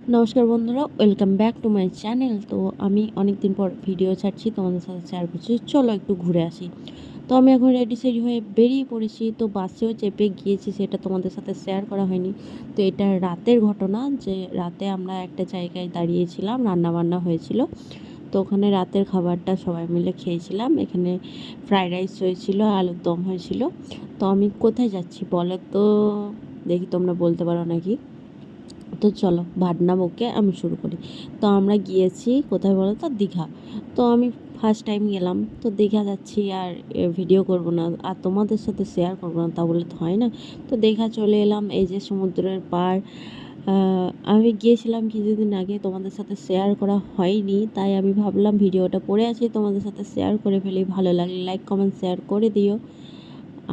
নমস্কার বন্ধুরা, welcome back to my channel. তো আমি অনেক দিন পর ভিডিও ছাড়ছি, তোমাদের সাথে শেয়ার করছি। চলো একটু ঘুরে আসি। তো আমি এখন রেডি সেডি হয়ে বেরিয়ে পড়েছি। তো বাসেও চেপে গিয়েছি, সেটা তোমাদের সাথে শেয়ার করা হয়নি। তো এটা রাতের ঘটনা, যে রাতে আমরা একটা জায়গায় দাঁড়িয়েছিলাম, রান্নাবান্না হয়েছিল। তো ওখানে রাতের খাবারটা সবাই মিলে খেয়েছিলাম। এখানে ফ্রাইড রাইস হয়েছিল, আলুর দম হয়েছিল। তো আমি কোথায় যাচ্ছি বলো তো, দেখি তোমরা বলতে পারো নাকি। তো চলো ভাটনা বকে আমি শুরু করি। তো আমরা গিয়েছি কোথায় বলো তো, দীঘা। তো আমি ফার্স্ট টাইম গেলাম, তো দীঘা যাচ্ছি আর ভিডিও করব না আর তোমাদের সাথে শেয়ার করবো না, তা বলে তো হয় না। তো দীঘা চলে এলাম, এই যে সমুদ্রের পাড়। আমি গিয়েছিলাম কিছুদিন আগে, তোমাদের সাথে শেয়ার করা হয়নি, তাই আমি ভাবলাম ভিডিওটা পড়ে আছি তোমাদের সাথে শেয়ার করে ফেলি। ভালো লাগলে লাইক কমেন্ট শেয়ার করে দিও,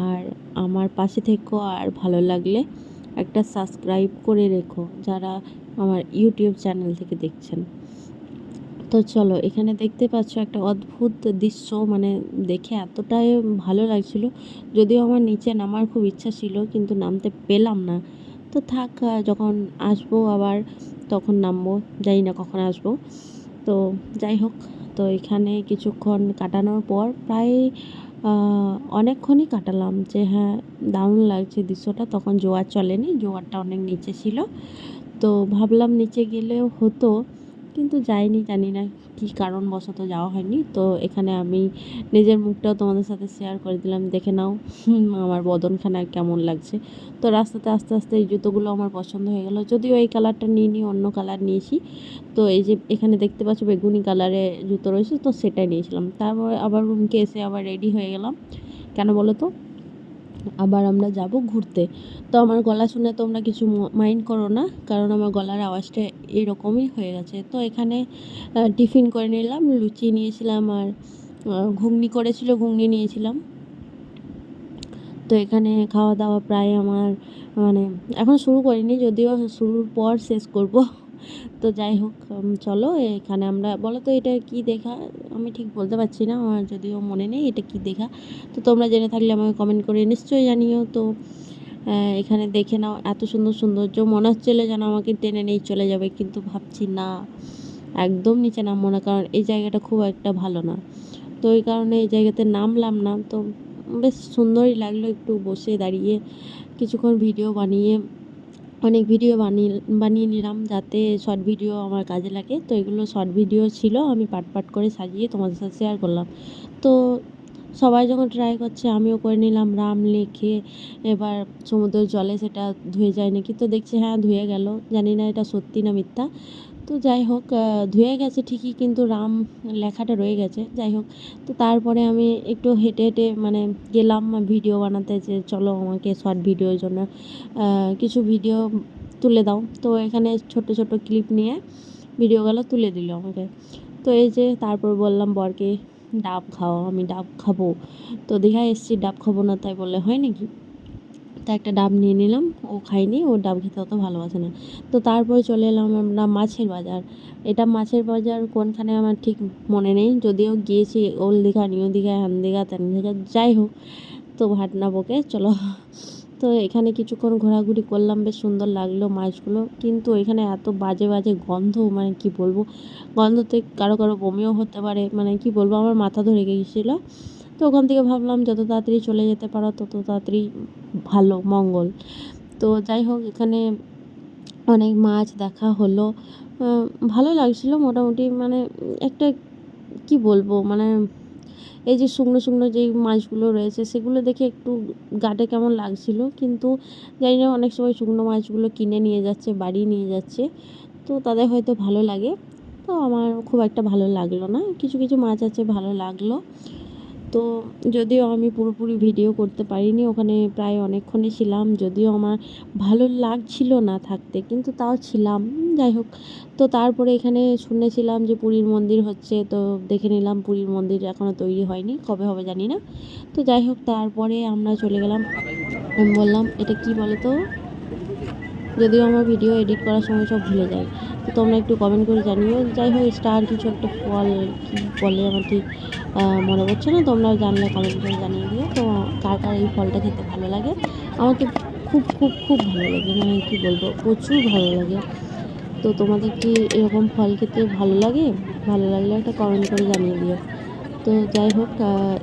আর আমার পাশে থেকো। আর ভালো লাগলে একটা সাবস্ক্রাইব করে রেখো যারা আমার ইউটিউব চ্যানেল থেকে দেখছেন। তো চলো, এখানে দেখতে পাচ্ছ একটা অদ্ভুত দৃশ্য, মানে দেখে এতটাই ভালো লাগছিল। যদিও আমার নিচে নামার খুব ইচ্ছা ছিল, কিন্তু নামতে পেলাম না। তো থাক, যখন আসবো আবার তখন নামবো, জানি না কখন আসবো। তো যাই হোক, তো এখানে কিছুক্ষণ কাটানোর পর প্রায় অনেকক্ষণই কাটালাম, যে হ্যাঁ দারুণ লাগছে দৃশ্যটা। তখন জোয়ার চলেনি, জোয়ারটা অনেক নিচে ছিল। তো ভাবলাম নিচে গেলেও হতো, কিন্তু যাইনি, জানি না কী কারণবশত যাওয়া হয়নি। তো এখানে আমি নিজের মুখটাও তোমাদের সাথে শেয়ার করে দিলাম, দেখে নাও আমার বদনখানা কেমন লাগছে। তো রাস্তাতে আস্তে আস্তে এই জুতোগুলো আমার পছন্দ হয়ে গেল, যদিও এই কালারটা নিইনি, অন্য কালার নিয়েছি। তো এই যে এখানে দেখতে পাচ্ছ বেগুনি কালারে জুতো রয়েছে, তো সেটাই নিয়েছিলাম। তারপরে আবার রুমকে এসে আবার রেডি হয়ে গেলাম। কেন বলো তো, আবার আমরা যাব ঘুরতে। তো আমার গলা শুনে তোমরা কিছু মাইন্ড করো না, কারণ আমার গলার আওয়াজটা এরকমই হয়ে গেছে। তো এখানে টিফিন করে নিলাম, লুচি নিয়েছিলাম আর ঘুগনি করেছিল, ঘুগনি নিয়েছিলাম। তো এখানে খাওয়া দাওয়া প্রায় আমার, মানে এখন শুরু করিনি, যদিও শুরুর পর শেষ করব। তো যাই হোক, চলো এখানে আমরা, বলো তো এটা কি দেখা, আমি ঠিক বলতে পারছি না, আমার যদিও মনে নেই এটা কি দেখা। তো তোমরা জেনে থাকলে আমাকে কমেন্ট করে নিশ্চয়ই জানিও। তো এখানে দেখে নাও, এত সুন্দর সৌন্দর্য, মনে হচ্ছিল যেন আমাকে টেনে নিয়ে চলে যাবে, কিন্তু ভাবছি না, একদম নিচে নামবো না, কারণ এই জায়গাটা খুব একটা ভালো না। তো এই কারণে এই জায়গাতে নামলাম না। তো বেশ সুন্দরই লাগলো, একটু বসে দাঁড়িয়ে কিছুক্ষণ ভিডিও বানিয়ে, অনেক ভিডিও বানিয়ে নিলাম, যাতে শর্ট ভিডিও আমার কাজে লাগে। তো এগুলো শর্ট ভিডিও ছিল, আমি পাট পাট করে সাজিয়ে তোমাদের সাথে শেয়ার করলাম। তো সবাই যখন ট্রাই করছে আমিও করে নিলাম, রাম লেখে। এবার সমুদ্রের জলে সেটা ধুয়ে যায় নাকি, তো দেখছি হ্যাঁ ধুয়ে গেল, জানি না এটা সত্যি না মিথ্যা। তো যাই হোক, ধুয়ে গেছে ঠিকই, কিন্তু রাম লেখাটা রয়ে গেছে। যাই হোক, তো তারপরে আমি একটু হেঁটে হেঁটে মানে গেলাম ভিডিও বানাতে, যে চলো আমাকে শর্ট ভিডিওর জন্য কিছু ভিডিও তুলে দাও। তো এখানে ছোট ছোট ক্লিপ নিয়ে ভিডিওগুলো তুলে দিল আমাকে। তো এই যে তারপর বললাম বরকে, ডাব খাও, আমি ডাব খাবো। তো দীঘায় এসেছি, ডাব খাবো না তাই বললে হয় নাকি। তা একটা ডাব নিয়ে নিলাম, ও খায়নি, ও ডাব খেতে অত ভালোবাসে না। তো তারপরে চলে এলাম আমরা মাছের বাজার। এটা মাছের বাজার কোনখানে আমার ঠিক মনে নেই, যদিও গিয়েছি ওল্ড দীঘা, নিউ দীঘা, হ্যান দীঘা, ত্যান দীঘা, যাই হোক। তো ভাটনা বকে চলো। তো এখানে কিছুক্ষণ ঘোরাঘুরি করলাম, বেশ সুন্দর লাগলো মাছগুলো, কিন্তু এখানে এত বাজে বাজে গন্ধ, মানে কি বলবো, গন্ধতে কারো কারো বমিও হতে পারে, মানে কি বলবো, আমার মাথা ধরে গিয়েছিলো। তো ওখান থেকে ভাবলাম যত তাড়াতাড়ি চলে যেতে পারো তত তাড়াতাড়ি ভালো, মঙ্গল। তো যাই হোক, এখানে অনেক মাছ দেখা হলো, ভালো লাগছিলো মোটামুটি, মানে একটা কি বলবো, মানে এই যে শুকনো শুকনো যেই মাছগুলো রয়েছে সেগুলো দেখে একটু গাটে কেমন লাগছিল, কিন্তু জানি না, অনেক সময় শুকনো মাছগুলো কিনে নিয়ে যাচ্ছে, বাড়ি নিয়ে যাচ্ছে, তো তাদের হয়তো ভালো লাগে। তো আমার খুব একটা ভালো লাগলো না, কিছু কিছু মাছ আছে ভালো লাগলো। তো যদিও আমি পুরোপুরি ভিডিও করতে পারিনি, ওখানে প্রায় অনেকক্ষণই ছিলাম, যদিও আমার ভালো লাগছিল না থাকতে, কিন্তু তাও ছিলাম। যাই হোক, তো তারপরে এখানে শুনেছিলাম যে পুরীর মন্দির হচ্ছে, তো দেখে নিলাম, পুরীর মন্দির এখনও তৈরি হয়নি, কবে হবে জানি না। তো যাই হোক, তারপরে আমরা চলে গেলাম। আমি বললাম এটা কি বলো তো, যদিও আমার ভিডিও এডিট করার সময় সব ভুলে যাই, তো তোমরা একটু কমেন্ট করে জানিও। যাই হোক, স্টার কিছু একটা ফল কী বলে আমার ঠিক মনে পড়ছে না, তোমরা জানলে কমেন্ট করে জানিয়ে দিও। তো কার কার এই ফলটা খেতে ভালো লাগে, আমার তো খুব খুব খুব ভালো লাগে, মানে কী বলবো, প্রচুর ভালো লাগে। তো তোমাদের কি এরকম ফল খেতে ভালো লাগে? ভালো লাগলে একটা কমেন্ট করে জানিয়ে দিও। তো যাই হোক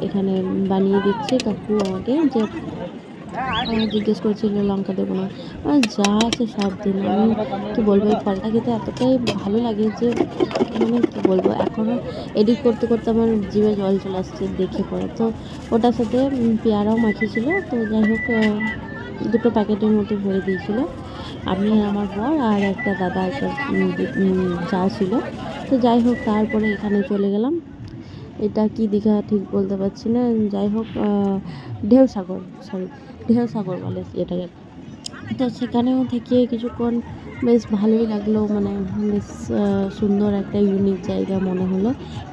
এখানে বানিয়ে দিচ্ছে কাকু আমাকে, যে জিজ্ঞেস করছিল লঙ্কা দেবো না, যা আছে সব দিন। আমি কি বলবো, এই ফলটা খেতে এতটাই ভালো লাগে যে মানে কি বলবো, এখনও এডিট করতে করতে আমার জিভে জল চলে আসছে দেখে পরে। তো ওটার সাথে পেয়ারাও মাখিয়েছিল। তো যাই হোক দুটো প্যাকেটের মতো ভরে দিয়েছিল। আমি আর আমার বর আর একটা দাদা, একটা যা ছিল। তো যাই হোক তারপরে এখানে চলে গেলাম। এটা কি দীঘা ঠিক বলতে পারছি না। যাই হোক ঢেউসাগর, সরি ঢেউসাগর বলে এটাকে। তো সেখানেও থেকে কিছুক্ষণ বেশ ভালোই লাগলো, মানে বেশ সুন্দর একটা ইউনিক জায়গা মনে হলো।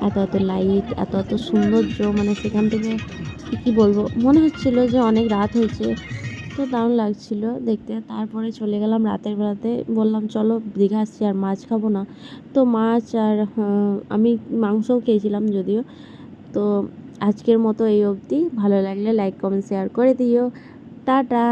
এত এত লাইট, এত এত সৌন্দর্য, মানে সেখান থেকে কী বলবো, মনে হচ্ছিলো যে অনেক রাত হয়েছে। তো দারুণ লাগছিল দেখতে। তারপরে চলে গেলাম রাতের বেলাতে, বললাম চলো দীঘা আসছি আর মাছ খাবো না। তো মাছ আর আমি মাংসও খেয়েছিলাম যদিও। তো আজকের মতো এই অবধি। ভালো লাগলে লাইক কমেন্ট শেয়ার করে দিও। টাটা।